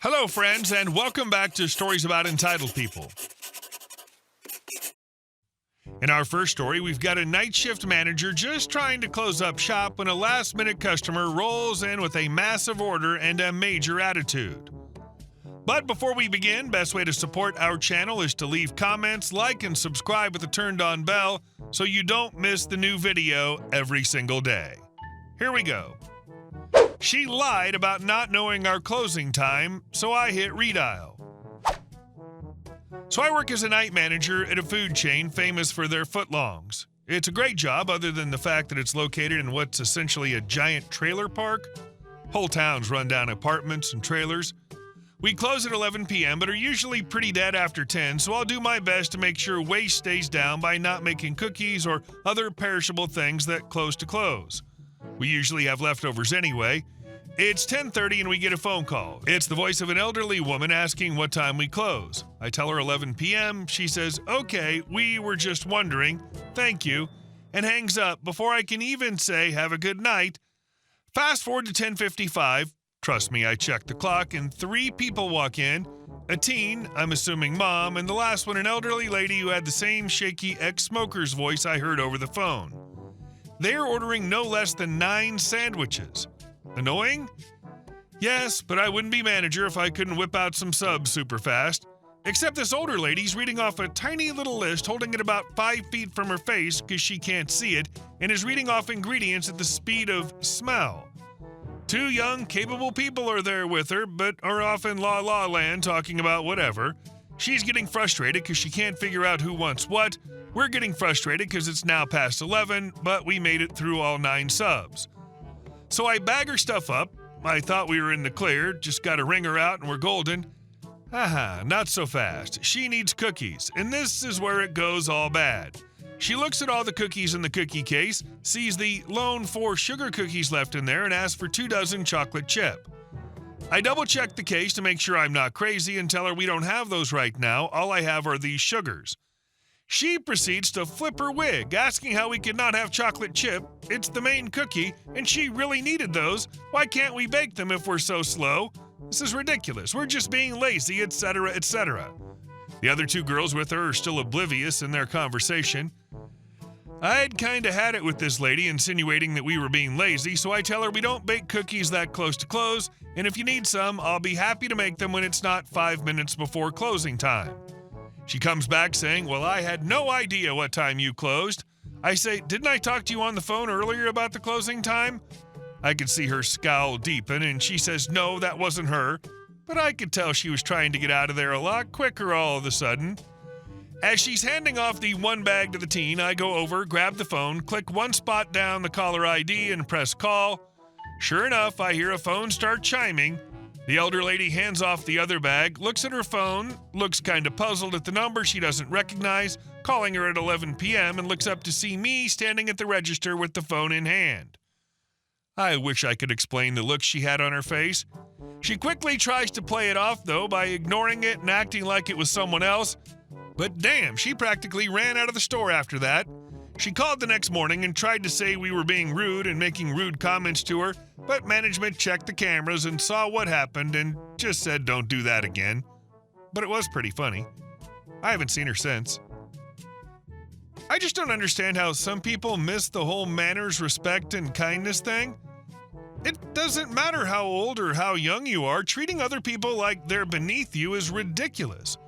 Hello, friends, and welcome back to Stories About Entitled People. In our first story, we've got a night shift manager just trying to close up shop when a last-minute customer rolls in with a massive order and a major attitude. But before we begin, best way to support our channel is to leave comments, like, and subscribe with a turned-on bell so you don't miss the new video every single day. Here we go. She lied about not knowing our closing time, so I hit redial. So I work as a night manager at a food chain famous for their footlongs. It's a great job other than the fact that it's located in what's essentially a giant trailer park. Whole towns run down apartments and trailers. We close at 11 p.m. but are usually pretty dead after 10, so I'll do my best to make sure waste stays down by not making cookies or other perishable things that close to close. We usually have leftovers anyway. It's 10:30 and we get a phone call. It's the voice of an elderly woman asking what time we close. I tell her 11 p.m. She says, "Okay, we were just wondering. Thank you," and hangs up before I can even say have a good night. Fast forward to 10:55. Trust me, I checked the clock and 3 people walk in. A teen, I'm assuming mom, and the last one an elderly lady who had the same shaky ex-smoker's voice I heard over the phone. They're ordering no less than 9 sandwiches. Annoying? Yes, but I wouldn't be manager if I couldn't whip out some subs super fast. Except this older lady's reading off a tiny little list, holding it about 5 feet from her face because she can't see it, and is reading off ingredients at the speed of smell. 2 young, capable people are there with her, but are off in la-la land talking about whatever. She's getting frustrated because she can't figure out who wants what. We're getting frustrated because it's now past 11, but we made it through all 9 subs. So I bag her stuff up. I thought we were in the clear, just got to ring her out and we're golden. Not so fast. She needs cookies, and this is where it goes all bad. She looks at all the cookies in the cookie case, sees the lone 4 sugar cookies left in there, and asks for 2 dozen chocolate chip. I double-check the case to make sure I'm not crazy and tell her we don't have those right now. All I have are these sugars. She proceeds to flip her wig, asking how we could not have chocolate chip. It's the main cookie, and she really needed those. Why can't we bake them if we're so slow? This is ridiculous. We're just being lazy, etc., etc. The other 2 girls with her are still oblivious in their conversation. I'd kinda had it with this lady insinuating that we were being lazy, so I tell her we don't bake cookies that close to close, and if you need some, I'll be happy to make them when it's not 5 minutes before closing time. She comes back saying, "Well, I had no idea what time you closed." I say, "Didn't I talk to you on the phone earlier about the closing time?" I could see her scowl deepen, and she says, "No, that wasn't her." But I could tell she was trying to get out of there a lot quicker all of a sudden. As she's handing off the 1 bag to the teen, I go over, grab the phone, click 1 spot down the caller ID, and press call. Sure enough, I hear a phone start chiming. The elder lady hands off the other bag, looks at her phone, looks kind of puzzled at the number she doesn't recognize, calling her at 11 p.m., and looks up to see me standing at the register with the phone in hand. I wish I could explain the look she had on her face. She quickly tries to play it off, though, by ignoring it and acting like it was someone else. But damn, she practically ran out of the store after that. She called the next morning and tried to say we were being rude and making rude comments to her, but management checked the cameras and saw what happened and just said don't do that again. But it was pretty funny. I haven't seen her since. I just don't understand how some people miss the whole manners, respect, and kindness thing. It doesn't matter how old or how young you are, treating other people like they're beneath you is ridiculous.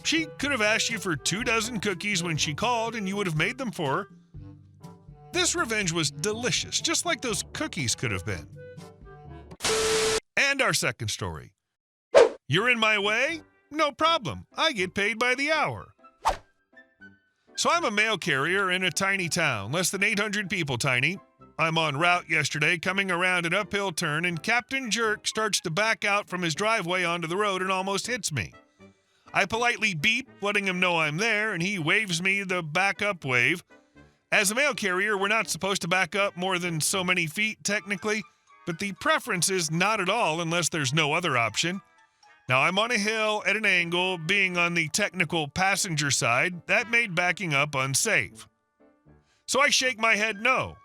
She could have asked you for 2 dozen cookies when she called and you would have made them for her. This revenge was delicious, just like those cookies could have been. And our second story. You're in my way? No problem. I get paid by the hour. So I'm a mail carrier in a tiny town, less than 800 people tiny. I'm en route yesterday, coming around an uphill turn, and Captain Jerk starts to back out from his driveway onto the road and almost hits me. I politely beep, letting him know I'm there, and he waves me the back-up wave. As a mail carrier, we're not supposed to back up more than so many feet, technically, but the preference is not at all unless there's no other option. Now, I'm on a hill at an angle, being on the technical passenger side. That made backing up unsafe. So I shake my head no.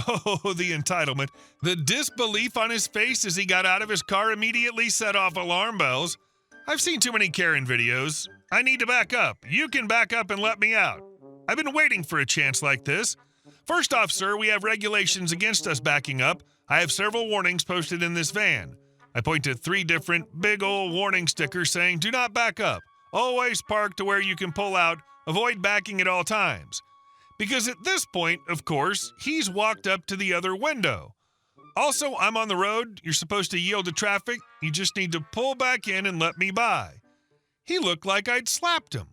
Oh, the entitlement. The disbelief on his face as he got out of his car immediately set off alarm bells. I've seen too many Karen videos. I need to back up. You can back up and let me out. I've been waiting for a chance like this. First off, sir, we have regulations against us backing up. I have several warnings posted in this van. I point to 3 different big old warning stickers saying, do not back up. Always park to where you can pull out. Avoid backing at all times. Because at this point, of course, he's walked up to the other window. Also, I'm on the road. You're supposed to yield to traffic. You just need to pull back in and let me by. He looked like I'd slapped him.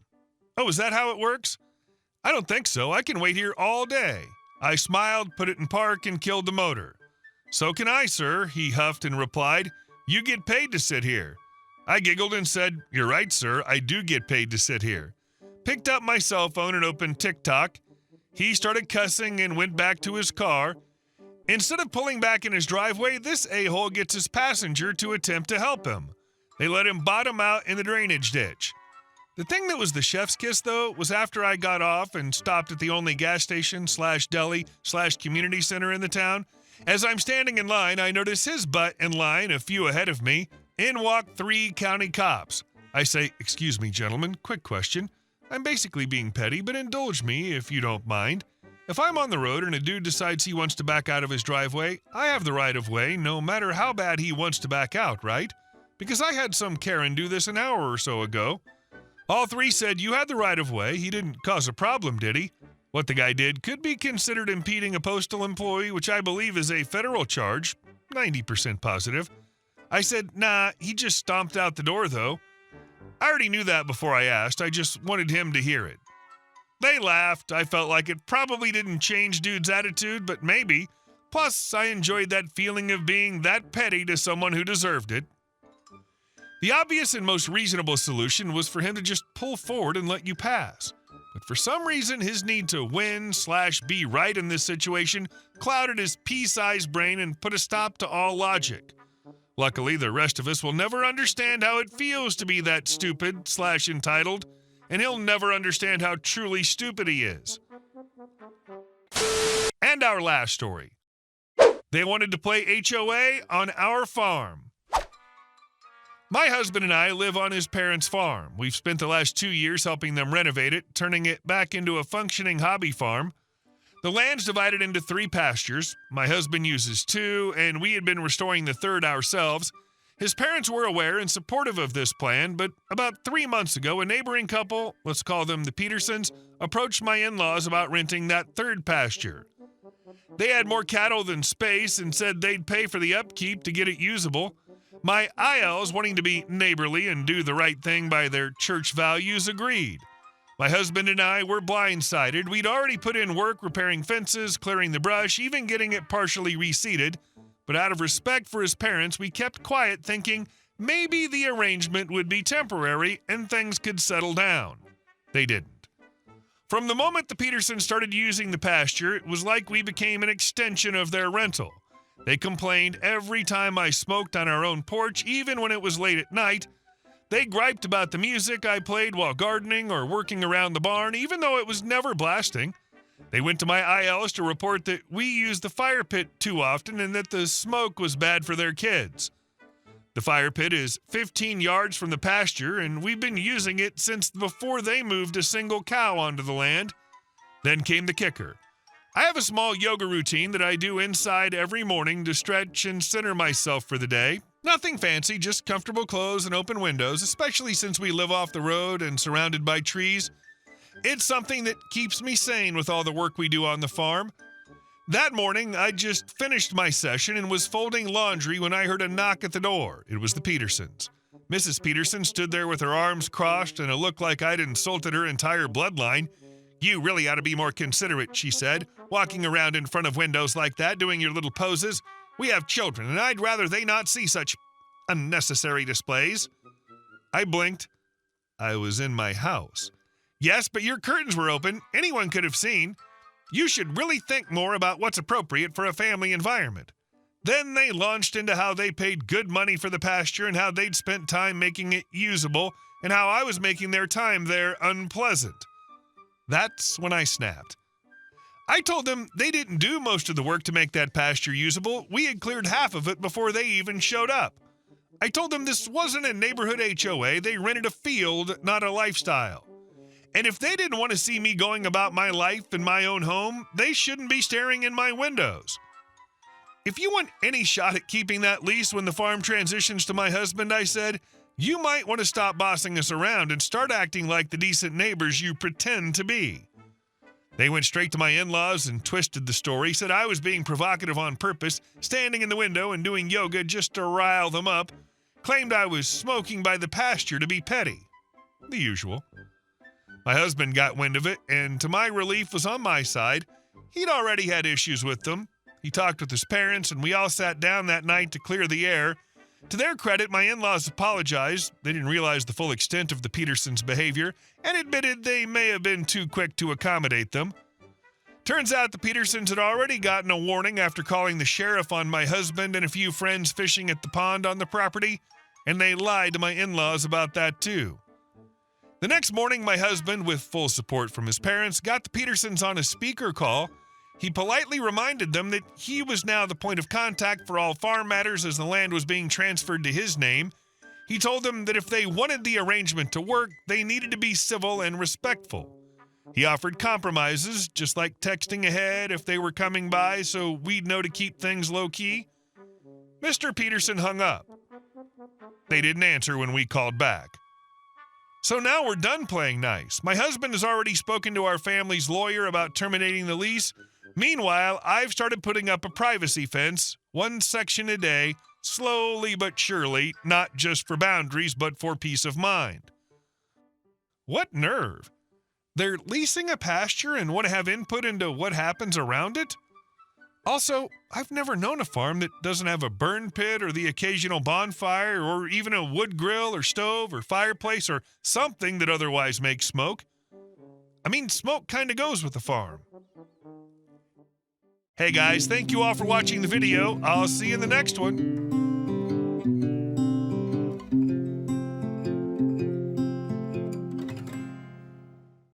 Oh, is that how it works? I don't think so. I can wait here all day. I smiled, put it in park, and killed the motor. So can I, sir, he huffed and replied. You get paid to sit here. I giggled and said, you're right, sir. I do get paid to sit here. Picked up my cell phone and opened TikTok. He started cussing and went back to his car. Instead of pulling back in his driveway, this a-hole gets his passenger to attempt to help him. They let him bottom out in the drainage ditch. The thing that was the chef's kiss, though, was after I got off and stopped at the only gas station / deli / community center in the town. As I'm standing in line, I notice his butt in line a few ahead of me. In walk 3 county cops. I say, excuse me, gentlemen, quick question. I'm basically being petty, but indulge me if you don't mind. If I'm on the road and a dude decides he wants to back out of his driveway, I have the right of way no matter how bad he wants to back out, right? Because I had some Karen do this an hour or so ago. All 3 said you had the right of way. He didn't cause a problem, did he? What the guy did could be considered impeding a postal employee, which I believe is a federal charge, 90% positive. I said, nah, he just stomped out the door, though. I already knew that before I asked. I just wanted him to hear it. They laughed. I felt like it probably didn't change dude's attitude, but maybe. Plus, I enjoyed that feeling of being that petty to someone who deserved it. The obvious and most reasonable solution was for him to just pull forward and let you pass. But for some reason, his need to win / be right in this situation clouded his pea-sized brain and put a stop to all logic. Luckily, the rest of us will never understand how it feels to be that stupid / entitled, and he'll never understand how truly stupid he is. And our last story. They wanted to play HOA on our farm. My husband and I live on his parents' farm. We've spent the last 2 years helping them renovate it, turning it back into a functioning hobby farm. The land's divided into 3 pastures. My husband uses 2, and we had been restoring the 3rd ourselves. His parents were aware and supportive of this plan, but about 3 months ago, a neighboring couple, let's call them the Petersons, approached my in-laws about renting that 3rd pasture. They had more cattle than space and said they'd pay for the upkeep to get it usable. My ILs, wanting to be neighborly and do the right thing by their church values, agreed. My husband and I were blindsided. We'd already put in work repairing fences, clearing the brush, even getting it partially reseeded. But out of respect for his parents, we kept quiet, thinking maybe the arrangement would be temporary and things could settle down. They didn't. From the moment the Petersons started using the pasture, it was like we became an extension of their rental. They complained every time I smoked on our own porch, even when it was late at night. They griped about the music I played while gardening or working around the barn, even though it was never blasting. They went to my ILs to report that we used the fire pit too often and that the smoke was bad for their kids. The fire pit is 15 yards from the pasture, and we've been using it since before they moved a single cow onto the land. Then came the kicker. I have a small yoga routine that I do inside every morning to stretch and center myself for the day. Nothing fancy, just comfortable clothes and open windows, especially since we live off the road and surrounded by trees. It's something that keeps me sane with all the work we do on the farm. That morning, I just finished my session and was folding laundry when I heard a knock at the door. It was the Petersons. Mrs. Peterson stood there with her arms crossed and a look like I'd insulted her entire bloodline. "You really ought to be more considerate," she said, "walking around in front of windows like that, doing your little poses. We have children, and I'd rather they not see such unnecessary displays." I blinked. I was in my house. "Yes, but your curtains were open. Anyone could have seen. You should really think more about what's appropriate for a family environment." Then they launched into how they paid good money for the pasture and how they'd spent time making it usable and how I was making their time there unpleasant. That's when I snapped. I told them they didn't do most of the work to make that pasture usable. We had cleared half of it before they even showed up. I told them this wasn't a neighborhood HOA. They rented a field, not a lifestyle. And if they didn't want to see me going about my life in my own home, they shouldn't be staring in my windows. If you want any shot at keeping that lease when the farm transitions to my husband, I said, you might want to stop bossing us around and start acting like the decent neighbors you pretend to be. They went straight to my in-laws and twisted the story, said I was being provocative on purpose, standing in the window and doing yoga just to rile them up, claimed I was smoking by the pasture to be petty. The usual. My husband got wind of it, and to my relief was on my side. He'd already had issues with them. He talked with his parents, and we all sat down that night to clear the air. To their credit, my in-laws apologized. They didn't realize the full extent of the Petersons' behavior and admitted they may have been too quick to accommodate them. Turns out the Petersons had already gotten a warning after calling the sheriff on my husband and a few friends fishing at the pond on the property, and they lied to my in-laws about that too. The next morning, my husband, with full support from his parents, got the Petersons on a speaker call. He politely reminded them that he was now the point of contact for all farm matters as the land was being transferred to his name. He told them that if they wanted the arrangement to work, they needed to be civil and respectful. He offered compromises, just like texting ahead if they were coming by so we'd know to keep things low-key. Mr. Peterson hung up. They didn't answer when we called back. So now we're done playing nice. My husband has already spoken to our family's lawyer about terminating the lease. Meanwhile, I've started putting up a privacy fence, 1 section a day, slowly but surely, not just for boundaries, but for peace of mind. What nerve! They're leasing a pasture and want to have input into what happens around it? Also, I've never known a farm that doesn't have a burn pit or the occasional bonfire or even a wood grill or stove or fireplace or something that otherwise makes smoke. I mean, smoke kind of goes with the farm. Hey guys, thank you all for watching the video. I'll see you in the next one.